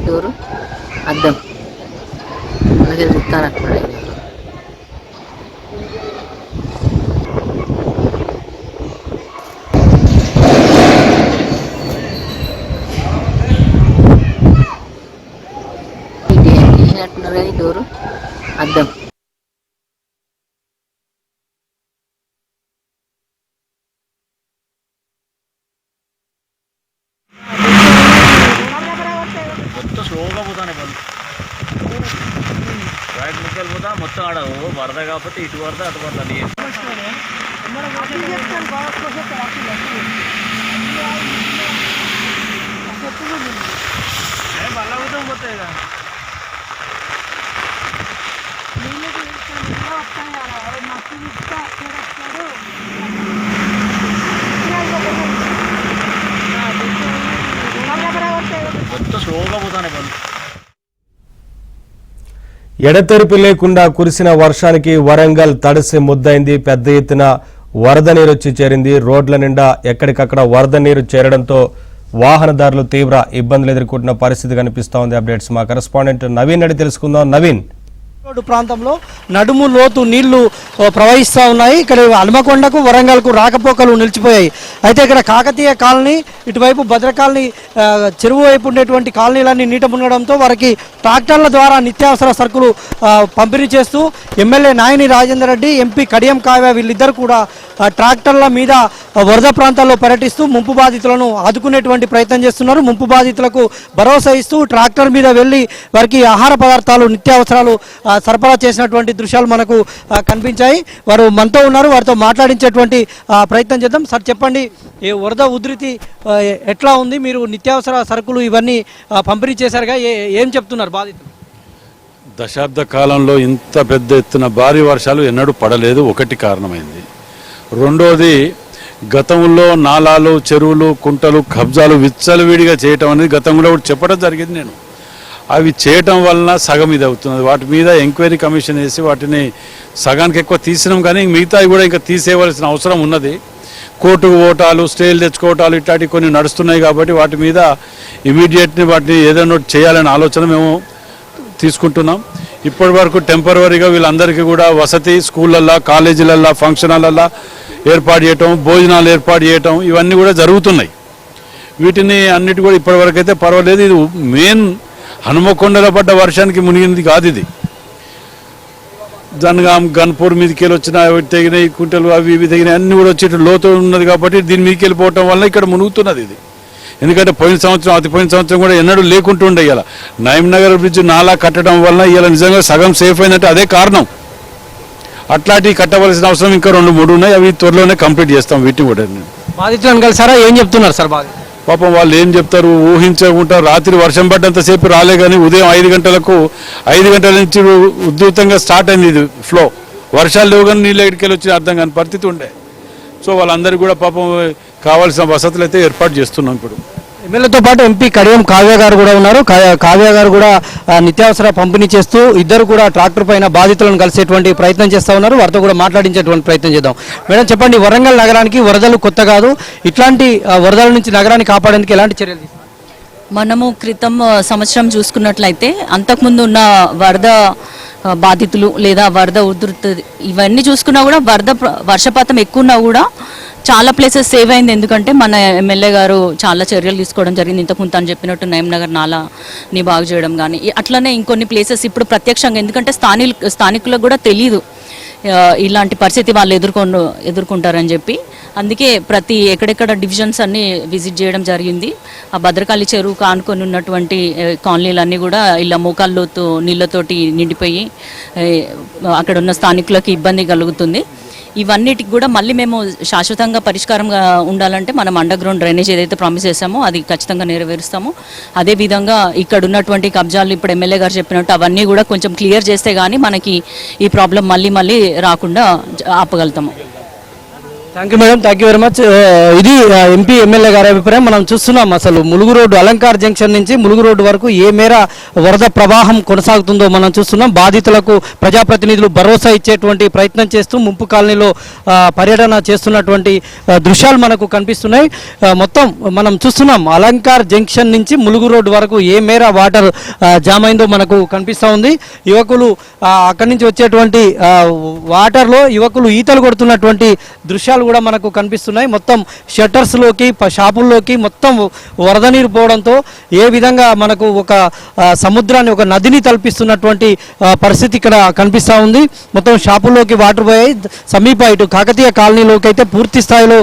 Door అద్దం అలాగే చూస్తారు అక్కడ చేసినట్టున్నారు కానీ డోరు అద్దం స్లోగా పోతానే పని రైట్ ముక్కలు పోతా మొత్తం ఆడ వరద కాకపోతే ఇటు వరద అటు వరద అది బల్లవుతాం పోతాయి కదా మొత్తం స్లోగా పోతానే పని ఎడతెరిపి లేకుండా కురిసిన వర్షానికి వరంగల్ తడిసి ముద్దైంది. పెద్ద ఎత్తున వరద నీరు వచ్చి చేరింది. రోడ్ల నిండా ఎక్కడికక్కడ వరద నీరు చేరడంతో వాహనదారులు తీవ్ర ఇబ్బందులు ఎదుర్కొంటున్న పరిస్థితి కనిపిస్తోంది. అప్డేట్స్ మా కరెస్పాండెంట్ నవీన్ అడిగి తెలుసుకుందాం. నవీన్, ప్రాంతంలో నడుము లోతు నీళ్లు ప్రవహిస్తూ ఉన్నాయి. ఇక్కడ హనుమకొండకు వరంగల్కు రాకపోకలు నిలిచిపోయాయి. అయితే ఇక్కడ కాకతీయ కాలనీ, ఇటువైపు భద్ర కాలనీ, చెరువు వైపు ఉండేటువంటి కాలనీలన్నీ నీట మునగడంతో వారికి ట్రాక్టర్ల ద్వారా నిత్యావసర సరుకులు పంపిణీ చేస్తూ ఎమ్మెల్యే నాయని రాజేందర్ రెడ్డి, ఎంపీ కడియం కావ్య వీళ్ళిద్దరు కూడా ట్రాక్టర్ల మీద వరద ప్రాంతాల్లో పర్యటిస్తూ ముంపు బాధితులను ఆదుకునేటువంటి ప్రయత్నం చేస్తున్నారు. ముంపు బాధితులకు భరోసా ఇస్తూ ట్రాక్టర్ మీద వెళ్ళి వారికి ఆహార పదార్థాలు, నిత్యావసరాలు సరఫరా చేసినటువంటి దృశ్యాలు మనకు కనిపించాయి. వారు మనతో ఉన్నారు, వారితో మాట్లాడించేటువంటి ప్రయత్నం చేద్దాం. సార్ చెప్పండి, ఈ వరద ఉధృతి ఎట్లా ఉంది? మీరు నిత్యావసర సరుకులు ఇవన్నీ పంపిణీ చేశారుగా, ఏం చెప్తున్నారు బాధితులు? దశాబ్ద కాలంలో ఇంత పెద్ద ఎత్తున భారీ వర్షాలు ఎన్నడూ పడలేదు. ఒకటి కారణమైంది. రెండోది, గతంలో నాలాలు, చెరువులు, కుంటలు, కబ్జాలు విచ్చలవిడిగా చేయటం అనేది గతంలో కూడా చెప్పడం జరిగింది. నేను అవి చేయటం వలన సగం ఇది అవుతున్నది. వాటి మీద ఎంక్వైరీ కమిషన్ వేసి వాటిని సగానికి ఎక్కువ తీసినాం, కానీ మిగతావి కూడా ఇంకా తీసేయవలసిన అవసరం ఉన్నది. కోర్టుకు ఓటాలు, స్టేలు తెచ్చుకోవటాలు ఇట్లాంటివి కొన్ని నడుస్తున్నాయి. కాబట్టి వాటి మీద ఇమీడియట్ని వాటిని ఏదైనా చేయాలనే ఆలోచన మేము తీసుకుంటున్నాం. ఇప్పటి వరకు టెంపరవరీగా వీళ్ళందరికీ కూడా వసతి, స్కూళ్ళల్లో, కాలేజీలల్లో, ఫంక్షన్ హాలల్లో ఏర్పాటు చేయటం, భోజనాలు ఏర్పాటు చేయటం ఇవన్నీ కూడా జరుగుతున్నాయి. వీటిని అన్నిటి కూడా ఇప్పటివరకు అయితే పర్వాలేదు. ఇది మెయిన్ హనుమకొండలో పడ్డ వర్షానికి మునిగింది కాదు. ఇది జనగాం, గన్పూర్ మీదకి వెళ్ళి వచ్చిన తెగినాయి, కుంటలు అవి ఇవి తెగినాయి, అన్నీ కూడా వచ్చి లోతు ఉన్నది. కాబట్టి దీని మీదకి వెళ్ళిపోవటం వల్ల ఇక్కడ మునుగుతున్నది ఇది. ఎందుకంటే పోయిన సంవత్సరం కూడా ఎన్నడూ లేకుంటుండే. ఇలా నయీంనగర్ బ్రిడ్జ్ నాలా కట్టడం వల్ల ఇలా నిజంగా సగం సేఫ్ అయిందంటే అదే కారణం. అట్లాంటివి కట్టవలసిన అవసరం ఇంకా 2-3 ఉన్నాయి. అవి త్వరలోనే కంప్లీట్ చేస్తాం. వీటిని కూడా బాధితులను కలిసారా? ఏం చెప్తున్నారు సార్ బాధితులు? పాపం వాళ్ళు ఏం చెప్తారు, ఊహించకుంటారు. రాత్రి వర్షం పడ్డంతసేపు రాలే, కానీ ఉదయం 5 గంటల నుంచి ఉధృతంగా స్టార్ట్ అయింది ఇది ఫ్లో. వర్షాలు లేవు కానీ నీళ్ళు ఎక్కడికి వచ్చి అర్థం కాని పరిస్థితి ఉండే. సో వాళ్ళందరికీ కూడా పాపం కావాల్సిన వసతులు అయితే ఏర్పాటు చేస్తున్నాం. ఇప్పుడు ఎమ్మెల్యేతో పాటు ఎంపీ కడియం కావ్య గారు కూడా ఉన్నారు. కావ్య గారు కూడా నిత్యావసర పంపిణీ చేస్తూ ఇద్దరు కూడా ట్రాక్టర్ పైన బాధితులను కలిసేటువంటి ప్రయత్నం చేస్తూ ఉన్నారు. వారితో కూడా మాట్లాడించేటువంటి ప్రయత్నం చేద్దాం. మేడం చెప్పండి, వరంగల్ నగరానికి వరదలు కొత్త కాదు. ఇట్లాంటి వరదల నుంచి నగరాన్ని కాపాడేందుకు ఎలాంటి చర్యలు తీసుకున్నారు? మనము క్రితం సంవత్సరం చూసుకున్నట్లయితే అంతకుముందు ఉన్న వరద బాధితులు లేదా వరద ఉధృతి ఇవన్నీ చూసుకున్నా కూడా వర్షపాతం ఎక్కువ ఉన్నా కూడా చాలా ప్లేసెస్ సేవ్ అయింది. ఎందుకంటే మన ఎమ్మెల్యే గారు చాలా చర్యలు తీసుకోవడం జరిగింది. ఇంతకుముందు తను చెప్పినట్టు నయీంనగర్ నాలాని బాగు చేయడం కానీ, అట్లనే ఇంకొన్ని ప్లేసెస్ ఇప్పుడు ప్రత్యక్షంగా, ఎందుకంటే స్థానికులకు కూడా తెలియదు ఇలాంటి పరిస్థితి వాళ్ళు ఎదుర్కొంటారని చెప్పి అందుకే ఎక్కడెక్కడ డివిజన్స్ అన్ని విజిట్ చేయడం జరిగింది. ఆ భద్రకాళి చెరువు కానుకొని ఉన్నటువంటి కాలనీలన్నీ కూడా ఇలా మోకాళ్ళలోతు నీళ్ళతోటి నిండిపోయి అక్కడ ఉన్న స్థానికులకు ఇబ్బంది కలుగుతుంది. ఇవన్నిటికి కూడా మళ్ళీ మేము శాశ్వతంగా పరిష్కారంగా ఉండాలంటే మనం అండర్ గ్రౌండ్ డ్రైనేజ్ ఏదైతే ప్రామిస్ చేసామో అది ఖచ్చితంగా నెరవేరుస్తాము. అదేవిధంగా ఇక్కడ ఉన్నటువంటి కబ్జాలు ఇప్పుడు ఎమ్మెల్యే గారు చెప్పినట్టు అవన్నీ కూడా కొంచెం క్లియర్ చేస్తే కానీ మనకి ఈ ప్రాబ్లం మళ్ళీ రాకుండా ఆపగలుగుతాము. Thank you madam, thank you very much. ఇది ఎంపీ ఎమ్మెల్యే గారి అభిప్రాయం. మనం చూస్తున్నాం అసలు ములుగు రోడ్డు అలంకార్ జంక్షన్ నుంచి ములుగు రోడ్డు వరకు ఏ మేర వరద ప్రవాహం కొనసాగుతుందో మనం చూస్తున్నాం. బాధితులకు ప్రజాప్రతినిధులు భరోసా ఇచ్చేటువంటి ప్రయత్నం చేస్తూ ముంపు కాలనీలో పర్యటన చేస్తున్నటువంటి దృశ్యాలు మనకు కనిపిస్తున్నాయి. మొత్తం మనం చూస్తున్నాం అలంకార్ జంక్షన్ నుంచి ములుగు రోడ్డు వరకు ఏ మేర వాటర్ జామ్ అయిందో మనకు కనిపిస్తూ ఉంది. యువకులు అక్కడి నుంచి వచ్చేటువంటి వాటర్లో యువకులు ఈతలు కొడుతున్నటువంటి దృశ్యాలు కూడా మనకు కనిపిస్తున్నాయి. మొత్తం షట్టర్స్లోకి షాపుల్లోకి మొత్తం వరద నీరు పోవడంతో ఏ విధంగా మనకు ఒక సముద్రాన్ని ఒక నదిని తలపిస్తున్నటువంటి పరిస్థితి ఇక్కడ కనిపిస్తూ ఉంది. మొత్తం షాపుల్లోకి వాటర్ పోయాయి. సమీప ఇటు కాకతీయ కాలనీలోకి అయితే పూర్తి స్థాయిలో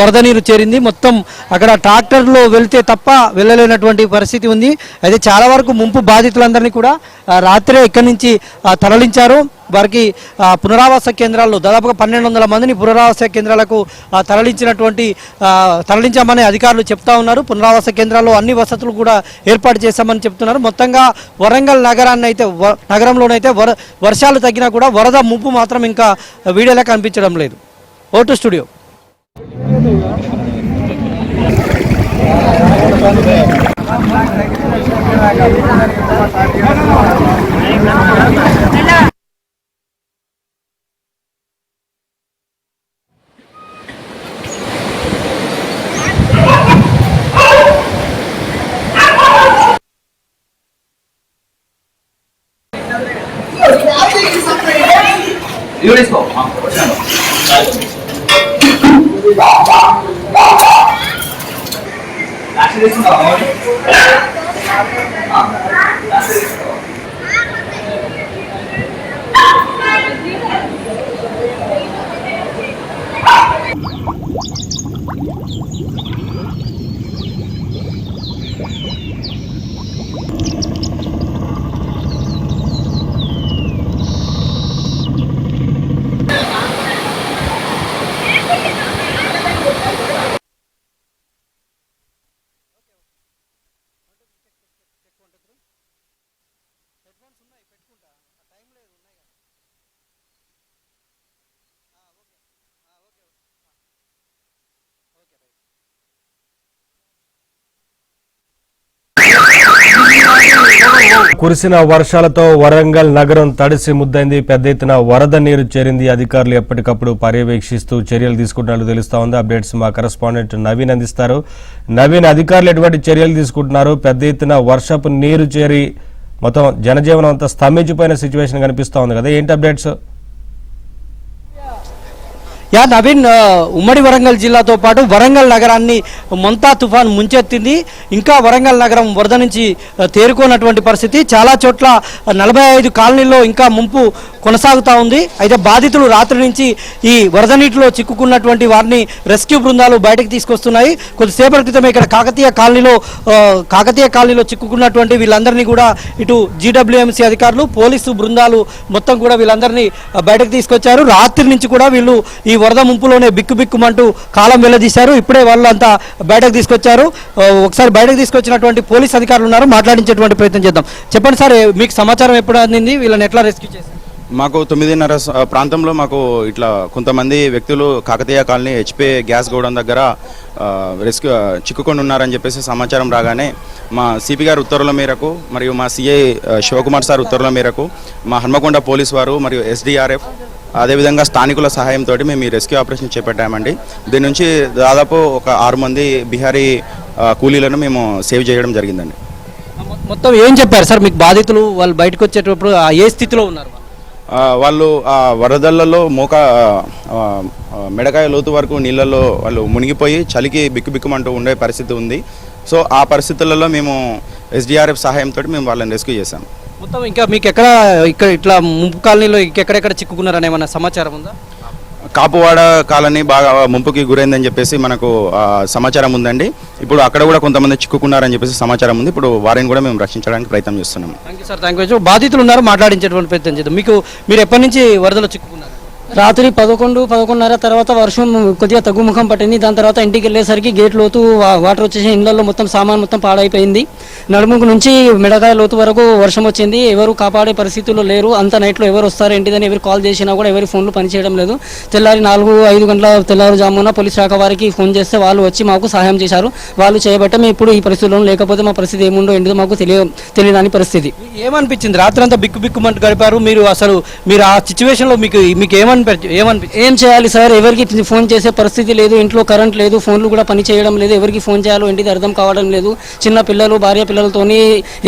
వరద నీరు చేరింది. మొత్తం అక్కడ ట్రాక్టర్లో వెళ్తే తప్ప వెళ్ళలేనటువంటి పరిస్థితి ఉంది. అయితే చాలా వరకు ముంపు బాధితులందరినీ కూడా రాత్రే ఇక్కడి నుంచి తరలించారు. వారికి పునరావాస కేంద్రాల్లో దాదాపుగా 1200 మందిని పునరావాస కేంద్రాలకు తరలించామని అధికారులు చెప్తా ఉన్నారు. పునరావాస కేంద్రాల్లో అన్ని వసతులు కూడా ఏర్పాటు చేశామని చెప్తున్నారు. మొత్తంగా వరంగల్ నగరంలోనైతే వర్షాలు తగ్గినా కూడా వరద ముంపు మాత్రం ఇంకా వీడియోలో కనిపించడం లేదు. Vote studio. కురిసిన వర్షాలతో వరంగల్ నగరం తడిసి ముద్దైంది. పెద్ద ఎత్తున వరద నీరు చేరింది. అధికారులు ఎప్పటికప్పుడు పర్యవేక్షిస్తూ చర్యలు తీసుకుంటున్నట్లు తెలుస్తా ఉంది. అప్డేట్స్ మా కరెస్పాండెంట్ నవీన్ అందిస్తారు. నవీన్, అధికారులు ఎటువంటి చర్యలు తీసుకుంటున్నారు? పెద్ద ఎత్తున వర్షపు నీరు చేరి మొత్తం జనజీవనం అంతా స్తంభించిపోయిన సిచ్యువేషన్ కనిపిస్తా ఉంది కదా, ఏంటి అప్డేట్స్? నవీన్, ఉమ్మడి వరంగల్ జిల్లాతో పాటు వరంగల్ నగరాన్ని మొంతా తుఫాన్ ముంచెత్తింది. ఇంకా వరంగల్ నగరం వరద నుంచి తేరుకోనటువంటి పరిస్థితి. చాలా చోట్ల 45 కాలనీల్లో ఇంకా ముంపు కొనసాగుతూ ఉంది. అయితే బాధితులు రాత్రి నుంచి ఈ వరద నీటిలో చిక్కుకున్నటువంటి వారిని రెస్క్యూ బృందాలు బయటకు తీసుకొస్తున్నాయి. కొద్దిసేపటి క్రితమే ఇక్కడ కాకతీయ కాలనీలో చిక్కుకున్నటువంటి వీళ్ళందరినీ కూడా ఇటు జీడబ్ల్యూఎంసీ అధికారులు, పోలీసు బృందాలు మొత్తం కూడా వీళ్ళందరినీ బయటకు తీసుకొచ్చారు. రాత్రి నుంచి కూడా వీళ్ళు ఈ వరద ముంపులోనే బిక్కుబిక్కుమంటూ కాలం వెళ్లదీశారు. ఇప్పుడే వాళ్ళంతా బయటకు తీసుకొచ్చారు. ఒకసారి బయటకు తీసుకొచ్చినటువంటి పోలీస్ అధికారులు ఉన్నారు, మాట్లాడించేటువంటి ప్రయత్నం చేద్దాం. చెప్పండి సార్, మీకు సమాచారం ఎప్పుడు అందింది? వీళ్ళని ఎట్లా రెస్క్యూ చేశారు? మాకు 9:30 ప్రాంతంలో మాకు ఇట్లా కొంతమంది వ్యక్తులు Kakatiya colony HP gas godown దగ్గర రెస్క్యూ చిక్కుకొని ఉన్నారని చెప్పేసి సమాచారం రాగానే మా సిపి గారి ఉత్తర్వుల మేరకు మరియు మా సిఐ శివకుమార్ సార్ ఉత్తర్వుల మేరకు మా హన్మకొండ పోలీస్ వారు మరియు ఎస్డిఆర్ఎఫ్ అదేవిధంగా స్థానికుల సహాయంతో మేము ఈ రెస్క్యూ ఆపరేషన్ చేపట్టామండి. దీని నుంచి దాదాపు ఒక 6 మంది బిహారీ కూలీలను మేము సేవ్ చేయడం జరిగిందండి. మొత్తం ఏం చెప్పారు సార్ మీకు బాధితులు? వాళ్ళు బయటకు వచ్చేటప్పుడు ఏ స్థితిలో ఉన్నారు? వాళ్ళు ఆ వరదలలో మెడకాయ లోతు వరకు నీళ్ళల్లో వాళ్ళు మునిగిపోయి చలికి బిక్కుబిక్కుమంటూ ఉండే పరిస్థితి ఉంది. సో ఆ పరిస్థితులలో మేము ఎస్డిఆర్ఎఫ్ సహాయంతో మేము వాళ్ళని రెస్క్యూ చేశాం. మొత్తం ఇంకా మీకు ఇక్కడ ఇట్లా ముంపు కాలనీలో ఇంకెక్కడెక్కడ చిక్కుకున్నారని ఏమైనా సమాచారం ఉందా? కాపువాడ కాలనీ బాగా ముంపుకి గురైందని చెప్పేసి మనకు సమాచారం ఉందండి. ఇప్పుడు అక్కడ కూడా కొంతమంది చిక్కుకున్నారని చెప్పేసి సమాచారం ఉంది. ఇప్పుడు వారిని కూడా మేము రక్షించడానికి ప్రయత్నం చేస్తున్నాం. Thank you sir, thank you. బాధితులు ఉన్నారు, మాట్లాడించేటువంటి ప్రయత్నం చేద్దాం. మీరు ఎప్పటి నుంచి వరదలో చిక్కుకున్నారు? రాత్రి 11-11:30 తర్వాత వర్షం కొద్దిగా తగ్గుముఖం పట్టింది. దాని తర్వాత ఇంటికి వెళ్ళేసరికి గేట్ లోతు వాటర్ వచ్చేసి ఇళ్లలో మొత్తం సామాన్ మొత్తం పాడైపోయింది. నడుముకు నుంచి మిడకాయ లోతు వరకు వర్షం వచ్చింది. ఎవరు కాపాడే పరిస్థితుల్లో లేరు. అంత నైట్లో ఎవరు వస్తారు ఏంటిదని ఎవరు కాల్ చేసినా కూడా ఎవరి ఫోన్లు పనిచేయడం లేదు. తెల్లారి 4-5 గంటల తెల్లారుజామున పోలీస్ శాఖ వారికి ఫోన్ చేస్తే వాళ్ళు వచ్చి మాకు సహాయం చేశారు. వాళ్ళు చేయబట్టే మేము ఇప్పుడు ఈ పరిస్థితుల్లో, లేకపోతే మా పరిస్థితి ఏముండో ఏంటిదో మాకు తెలియని పరిస్థితి. ఏమనిపించింది? రాత్రి అంతా బిక్కుమంటూ గడిపారు మీరు. మీరు ఆ సిచ్యువేషన్లో మీకు ఏం చేయాలి సార్? ఎవరికి ఫోన్ చేసే పరిస్థితి లేదు. ఇంట్లో కరెంట్ లేదు, ఫోన్లు కూడా పని చేయడం లేదు. ఎవరికి ఫోన్ చేయాలో ఏంటిది అర్థం కావడం లేదు. చిన్న పిల్లలు, భార్య పిల్లలతోని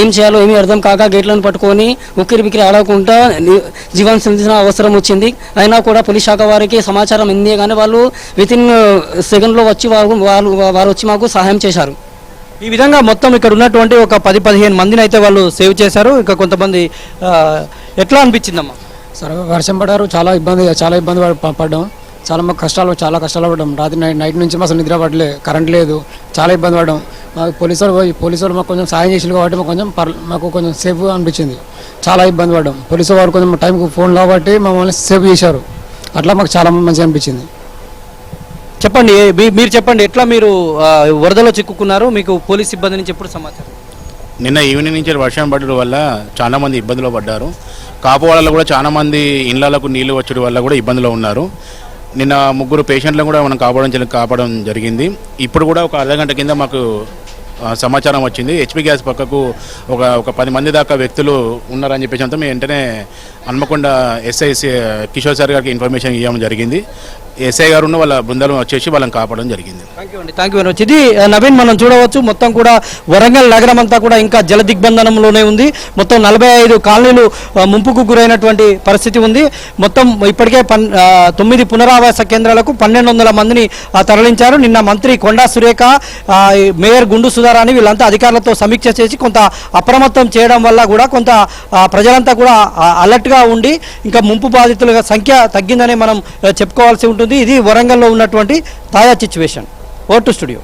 ఏం చేయాలో ఏమీ అర్థం కాక గేట్లను పట్టుకొని ఉక్కిరి బిక్కిరి ఆడకుండా జీవనం చెందిన అవసరం వచ్చింది. అయినా కూడా పోలీస్ శాఖ వారికి సమాచారం ఇందే కానీ వాళ్ళు వితిన్ సెకండ్లో వచ్చి వారు వచ్చి మాకు సహాయం చేశారు. ఈ విధంగా మొత్తం ఇక్కడ ఉన్నటువంటి ఒక 10-15 మందిని అయితే వాళ్ళు సేవ్ చేశారు. ఇంకా కొంతమంది ఎట్లా అనిపించిందమ్మా? సరే, వర్షం పడారు, చాలా ఇబ్బంది పడ్డాం. చాలా కష్టాలు పడ్డాం. రాత్రి నైట్ నుంచి అసలు నిద్ర పడలే, కరెంట్ లేదు, చాలా ఇబ్బంది పడ్డాం. మాకు పోలీసు వాళ్ళు మాకు కొంచెం సాయం చేసింది కాబట్టి మాకు కొంచెం సేఫ్గా అనిపించింది. చాలా ఇబ్బంది పడ్డాం. పోలీసు వారు కొంచెం టైంకి ఫోన్ కాబట్టి మమ్మల్ని సేఫ్ చేశారు. అట్లా మాకు చాలా మంచిగా అనిపించింది. చెప్పండి, మీరు చెప్పండి, ఎట్లా మీరు వరదలో చిక్కుకున్నారు? మీకు పోలీస్ సిబ్బంది నుంచి ఎప్పుడు సమాచారం? నిన్న ఈవినింగ్ నుంచి వర్షం పడడం వల్ల చాలా మంది ఇబ్బందులు పడ్డారు. కాపువాడలో కూడా చాలా మంది ఇళ్లకు నీళ్లు వచ్చడం వల్ల కూడా ఇబ్బందులు ఉన్నారు. నిన్న 3 పేషెంట్లను కూడా మనం కాపాడడం జరిగింది. ఇప్పుడు కూడా ఒక అర్ధగంట కింద మాకు సమాచారం వచ్చింది. హెచ్పి గ్యాస్ పక్కకు ఒక 10 మంది దాకా వ్యక్తులు ఉన్నారని చెప్పేసి మేము వెంటనే హన్మకొండ ఎస్ఐ కిషోర్ సార్ గారికి ఇన్ఫర్మేషన్ ఇవ్వడం జరిగింది. ఎస్ఐ గారు వాళ్ళ బృందాలు వచ్చేసి వాళ్ళని కాపాడడం జరిగింది. Thank you very much. ఇది నవీన్, మనం చూడవచ్చు మొత్తం కూడా వరంగల్ నగరం అంతా కూడా ఇంకా జల దిగ్బంధనంలోనే ఉంది. మొత్తం 45 కాలనీలు ముంపుకు గురైనటువంటి పరిస్థితి ఉంది. మొత్తం ఇప్పటికే 9 పునరావాస కేంద్రాలకు 1200 మందిని తరలించారు. నిన్న మంత్రి కొండా సురేఖ, మేయర్ గుండు సుధారాణి వీళ్ళంతా అధికారులతో సమీక్ష చేసి కొంత అప్రమత్తం చేయడం వల్ల కూడా కొంత ప్రజలంతా కూడా అలర్ట్గా ఉండి ఇంకా ముంపు బాధితుల సంఖ్య తగ్గిందని మనం చెప్పుకోవాల్సి ఉంటుంది. ఇది వరంగల్లో ఉన్నటువంటి తాజా సిచ్యువేషన్. Over to studio.